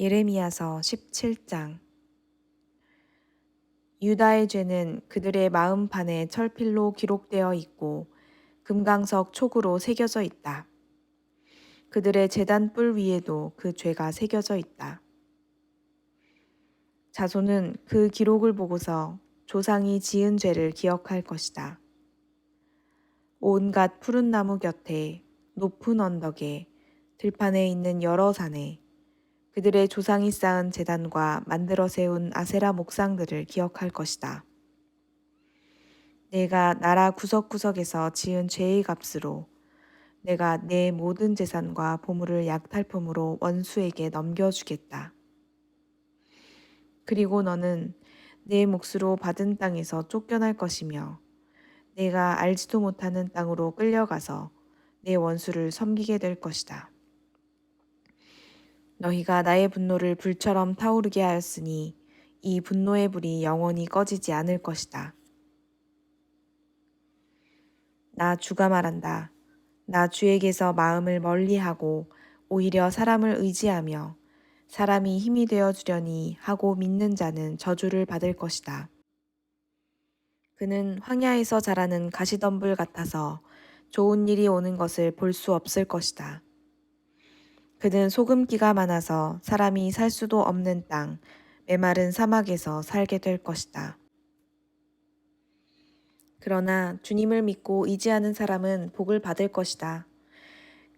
예레미야서 17장. 유다의 죄는 그들의 마음판에 철필로 기록되어 있고 금강석 촉으로 새겨져 있다. 그들의 제단 뿔 위에도 그 죄가 새겨져 있다. 자손은 그 기록을 보고서 조상이 지은 죄를 기억할 것이다. 온갖 푸른 나무 곁에, 높은 언덕에, 들판에 있는 여러 산에 그들의 조상이 쌓은 제단과 만들어 세운 아세라 목상들을 기억할 것이다. 내가 나라 구석구석에서 지은 죄의 값으로 내가 내 모든 재산과 보물을 약탈품으로 원수에게 넘겨주겠다. 그리고 너는 내 몫으로 받은 땅에서 쫓겨날 것이며 내가 알지도 못하는 땅으로 끌려가서 내 원수를 섬기게 될 것이다. 너희가 나의 분노를 불처럼 타오르게 하였으니 이 분노의 불이 영원히 꺼지지 않을 것이다. 나 주가 말한다. 나 주에게서 마음을 멀리하고 오히려 사람을 의지하며 사람이 힘이 되어 주려니 하고 믿는 자는 저주를 받을 것이다. 그는 황야에서 자라는 가시덤불 같아서 좋은 일이 오는 것을 볼 수 없을 것이다. 그는 소금기가 많아서 사람이 살 수도 없는 땅, 메마른 사막에서 살게 될 것이다. 그러나 주님을 믿고 의지하는 사람은 복을 받을 것이다.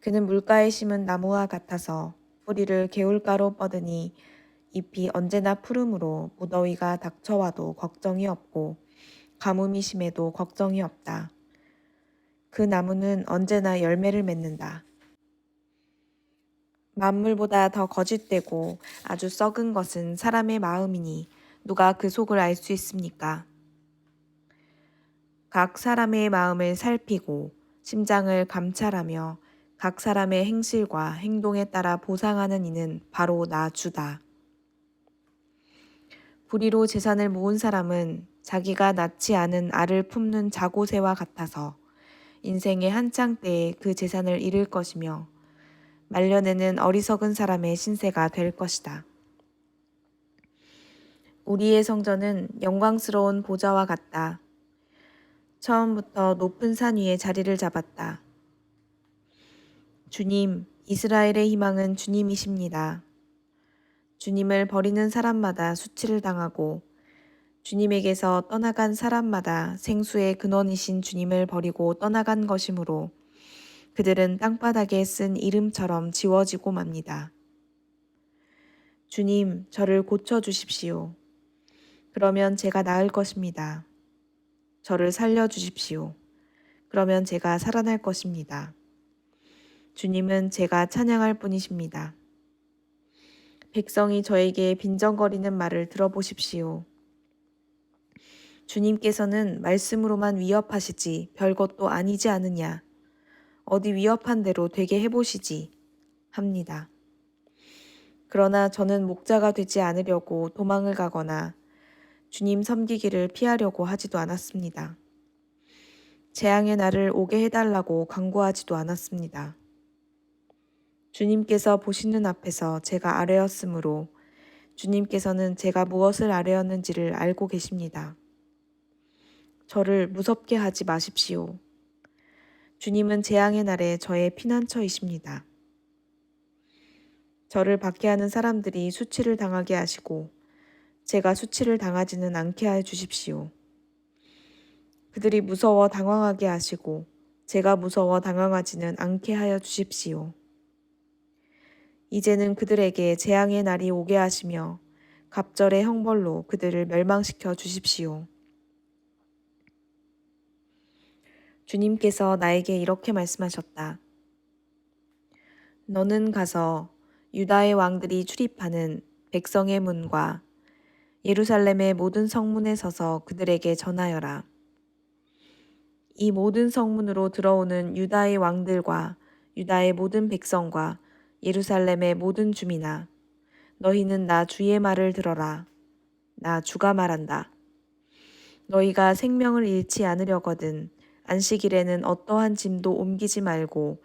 그는 물가에 심은 나무와 같아서 뿌리를 개울가로 뻗으니 잎이 언제나 푸르므로 무더위가 닥쳐와도 걱정이 없고 가뭄이 심해도 걱정이 없다. 그 나무는 언제나 열매를 맺는다. 만물보다 더 거짓되고 아주 썩은 것은 사람의 마음이니 누가 그 속을 알 수 있습니까? 각 사람의 마음을 살피고 심장을 감찰하며 각 사람의 행실과 행동에 따라 보상하는 이는 바로 나 주다. 불의로 재산을 모은 사람은 자기가 낳지 않은 알을 품는 자고새와 같아서 인생의 한창 때에 그 재산을 잃을 것이며 말년에는 어리석은 사람의 신세가 될 것이다. 우리의 성전은 영광스러운 보좌와 같다. 처음부터 높은 산 위에 자리를 잡았다. 주님, 이스라엘의 희망은 주님이십니다. 주님을 버리는 사람마다 수치를 당하고 주님에게서 떠나간 사람마다 생수의 근원이신 주님을 버리고 떠나간 것이므로 그들은 땅바닥에 쓴 이름처럼 지워지고 맙니다. 주님, 저를 고쳐주십시오. 그러면 제가 나을 것입니다. 저를 살려주십시오. 그러면 제가 살아날 것입니다. 주님은 제가 찬양할 뿐이십니다. 백성이 저에게 빈정거리는 말을 들어보십시오. 주님께서는 말씀으로만 위협하시지 별것도 아니지 않으냐. 어디 위협한 대로 되게 해보시지 합니다. 그러나 저는 목자가 되지 않으려고 도망을 가거나 주님 섬기기를 피하려고 하지도 않았습니다. 재앙의 날을 오게 해달라고 간구하지도 않았습니다. 주님께서 보시는 앞에서 제가 아뢰었으므로 주님께서는 제가 무엇을 아뢰었는지를 알고 계십니다. 저를 무섭게 하지 마십시오. 주님은 재앙의 날에 저의 피난처이십니다. 저를 받게 하는 사람들이 수치를 당하게 하시고 제가 수치를 당하지는 않게 해 주십시오. 그들이 무서워 당황하게 하시고 제가 무서워 당황하지는 않게 하여 주십시오. 이제는 그들에게 재앙의 날이 오게 하시며 갑절의 형벌로 그들을 멸망시켜 주십시오. 주님께서 나에게 이렇게 말씀하셨다. 너는 가서 유다의 왕들이 출입하는 백성의 문과 예루살렘의 모든 성문에 서서 그들에게 전하여라. 이 모든 성문으로 들어오는 유다의 왕들과 유다의 모든 백성과 예루살렘의 모든 주민아, 너희는 나 주의 말을 들어라. 나 주가 말한다. 너희가 생명을 잃지 않으려거든 안식일에는 어떠한 짐도 옮기지 말고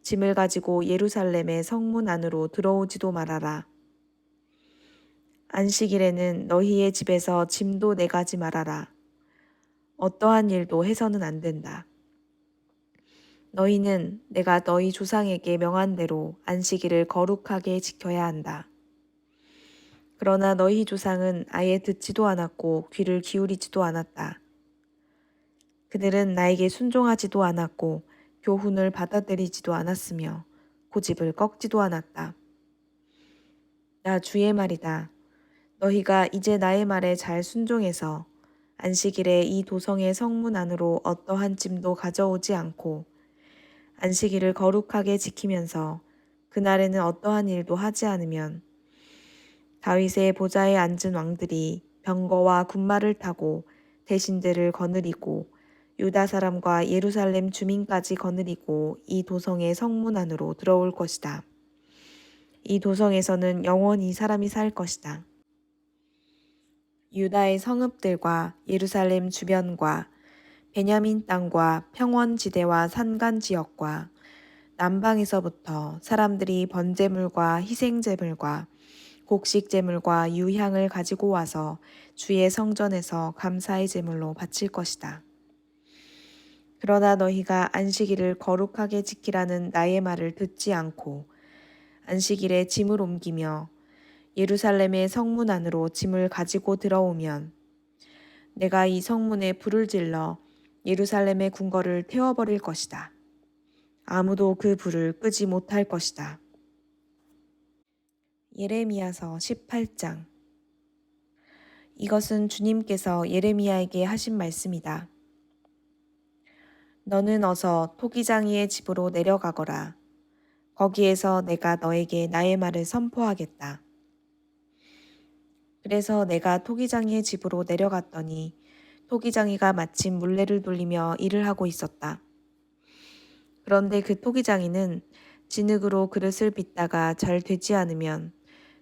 짐을 가지고 예루살렘의 성문 안으로 들어오지도 말아라. 안식일에는 너희의 집에서 짐도 내가지 말아라. 어떠한 일도 해서는 안 된다. 너희는 내가 너희 조상에게 명한 대로 안식일을 거룩하게 지켜야 한다. 그러나 너희 조상은 아예 듣지도 않았고 귀를 기울이지도 않았다. 그들은 나에게 순종하지도 않았고 교훈을 받아들이지도 않았으며 고집을 꺾지도 않았다. 나 주의 말이다. 너희가 이제 나의 말에 잘 순종해서 안식일에 이 도성의 성문 안으로 어떠한 짐도 가져오지 않고 안식일을 거룩하게 지키면서 그날에는 어떠한 일도 하지 않으면 다윗의 보좌에 앉은 왕들이 병거와 군마를 타고 대신들을 거느리고 유다 사람과 예루살렘 주민까지 거느리고 이 도성의 성문 안으로 들어올 것이다. 이 도성에서는 영원히 사람이 살 것이다. 유다의 성읍들과 예루살렘 주변과 베냐민 땅과 평원지대와 산간지역과 남방에서부터 사람들이 번제물과 희생제물과 곡식제물과 유향을 가지고 와서 주의 성전에서 감사의 제물로 바칠 것이다. 그러나 너희가 안식일을 거룩하게 지키라는 나의 말을 듣지 않고 안식일에 짐을 옮기며 예루살렘의 성문 안으로 짐을 가지고 들어오면 내가 이 성문에 불을 질러 예루살렘의 궁궐을 태워버릴 것이다. 아무도 그 불을 끄지 못할 것이다. 예레미야서 18장. 이것은 주님께서 예레미야에게 하신 말씀이다. 너는 어서 토기장이의 집으로 내려가거라. 거기에서 내가 너에게 나의 말을 선포하겠다. 그래서 내가 토기장이의 집으로 내려갔더니 토기장이가 마침 물레를 돌리며 일을 하고 있었다. 그런데 그 토기장이는 진흙으로 그릇을 빚다가 잘 되지 않으면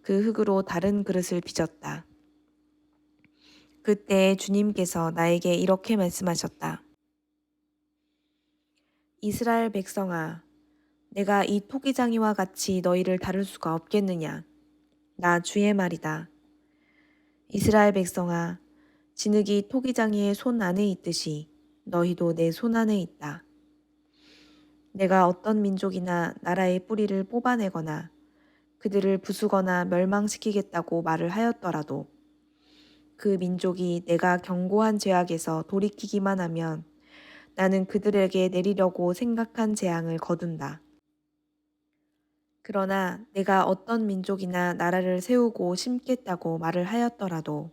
그 흙으로 다른 그릇을 빚었다. 그때 주님께서 나에게 이렇게 말씀하셨다. 이스라엘 백성아, 내가 이 토기장이와 같이 너희를 다룰 수가 없겠느냐? 나 주의 말이다. 이스라엘 백성아, 진흙이 토기장이의 손 안에 있듯이 너희도 내 손 안에 있다. 내가 어떤 민족이나 나라의 뿌리를 뽑아내거나 그들을 부수거나 멸망시키겠다고 말을 하였더라도 그 민족이 내가 경고한 죄악에서 돌이키기만 하면 나는 그들에게 내리려고 생각한 재앙을 거둔다. 그러나 내가 어떤 민족이나 나라를 세우고 심겠다고 말을 하였더라도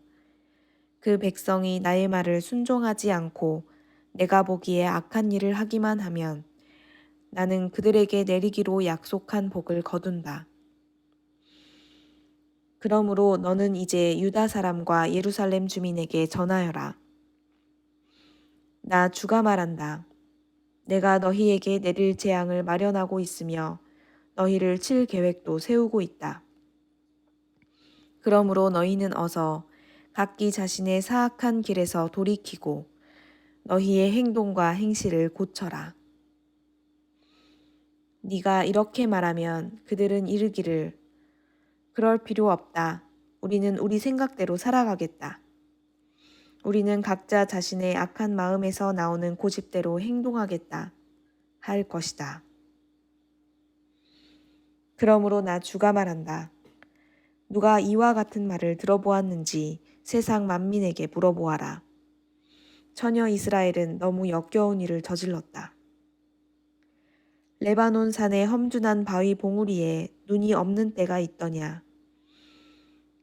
그 백성이 나의 말을 순종하지 않고 내가 보기에 악한 일을 하기만 하면 나는 그들에게 내리기로 약속한 복을 거둔다. 그러므로 너는 이제 유다 사람과 예루살렘 주민에게 전하여라. 나 주가 말한다. 내가 너희에게 내릴 재앙을 마련하고 있으며 너희를 칠 계획도 세우고 있다. 그러므로 너희는 어서 각기 자신의 사악한 길에서 돌이키고 너희의 행동과 행실을 고쳐라. 네가 이렇게 말하면 그들은 이르기를 그럴 필요 없다. 우리는 우리 생각대로 살아가겠다. 우리는 각자 자신의 악한 마음에서 나오는 고집대로 행동하겠다. 할 것이다. 그러므로 나 주가 말한다. 누가 이와 같은 말을 들어보았는지 세상 만민에게 물어보아라. 처녀 이스라엘은 너무 역겨운 일을 저질렀다. 레바논 산의 험준한 바위 봉우리에 눈이 없는 때가 있더냐.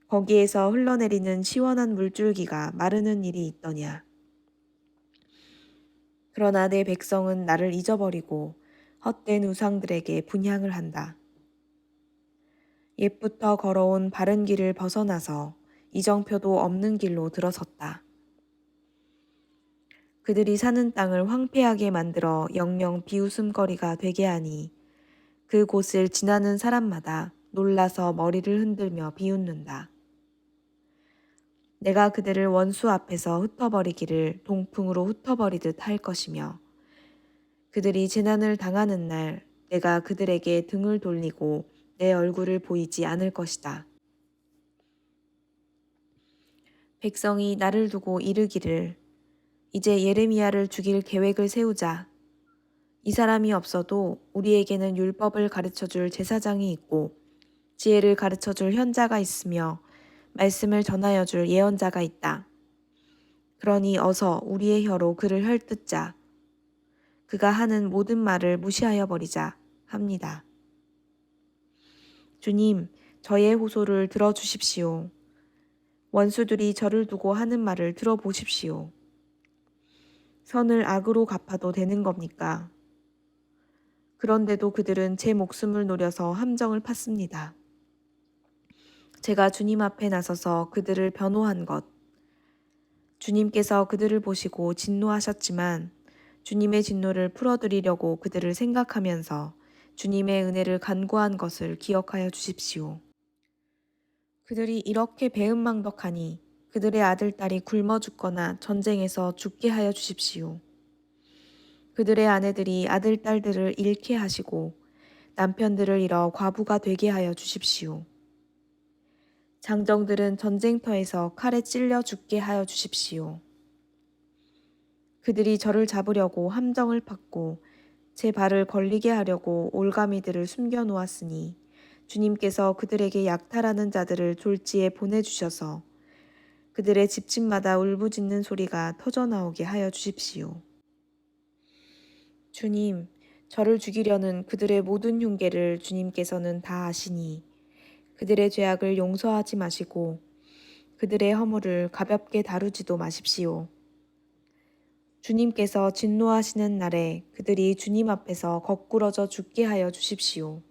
거기에서 흘러내리는 시원한 물줄기가 마르는 일이 있더냐. 그러나 내 백성은 나를 잊어버리고 헛된 우상들에게 분향을 한다. 옛부터 걸어온 바른 길을 벗어나서 이정표도 없는 길로 들어섰다. 그들이 사는 땅을 황폐하게 만들어 영영 비웃음거리가 되게 하니 그 곳을 지나는 사람마다 놀라서 머리를 흔들며 비웃는다. 내가 그들을 원수 앞에서 흩어버리기를 동풍으로 흩어버리듯 할 것이며 그들이 재난을 당하는 날 내가 그들에게 등을 돌리고 내 얼굴을 보이지 않을 것이다. 백성이 나를 두고 이르기를 이제 예레미야를 죽일 계획을 세우자. 이 사람이 없어도 우리에게는 율법을 가르쳐줄 제사장이 있고 지혜를 가르쳐줄 현자가 있으며 말씀을 전하여줄 예언자가 있다. 그러니 어서 우리의 혀로 그를 헐뜯자. 그가 하는 모든 말을 무시하여 버리자 합니다. 주님, 저의 호소를 들어주십시오. 원수들이 저를 두고 하는 말을 들어보십시오. 선을 악으로 갚아도 되는 겁니까? 그런데도 그들은 제 목숨을 노려서 함정을 팠습니다. 제가 주님 앞에 나서서 그들을 변호한 것. 주님께서 그들을 보시고 진노하셨지만 주님의 진노를 풀어드리려고 그들을 생각하면서 주님의 은혜를 간구한 것을 기억하여 주십시오. 그들이 이렇게 배은망덕하니 그들의 아들, 딸이 굶어 죽거나 전쟁에서 죽게 하여 주십시오. 그들의 아내들이 아들, 딸들을 잃게 하시고 남편들을 잃어 과부가 되게 하여 주십시오. 장정들은 전쟁터에서 칼에 찔려 죽게 하여 주십시오. 그들이 저를 잡으려고 함정을 팠고 제 발을 걸리게 하려고 올가미들을 숨겨 놓았으니 주님께서 그들에게 약탈하는 자들을 졸지에 보내주셔서 그들의 집집마다 울부짖는 소리가 터져나오게 하여 주십시오. 주님, 저를 죽이려는 그들의 모든 흉계를 주님께서는 다 아시니 그들의 죄악을 용서하지 마시고 그들의 허물을 가볍게 다루지도 마십시오. 주님께서 진노하시는 날에 그들이 주님 앞에서 거꾸러져 죽게 하여 주십시오.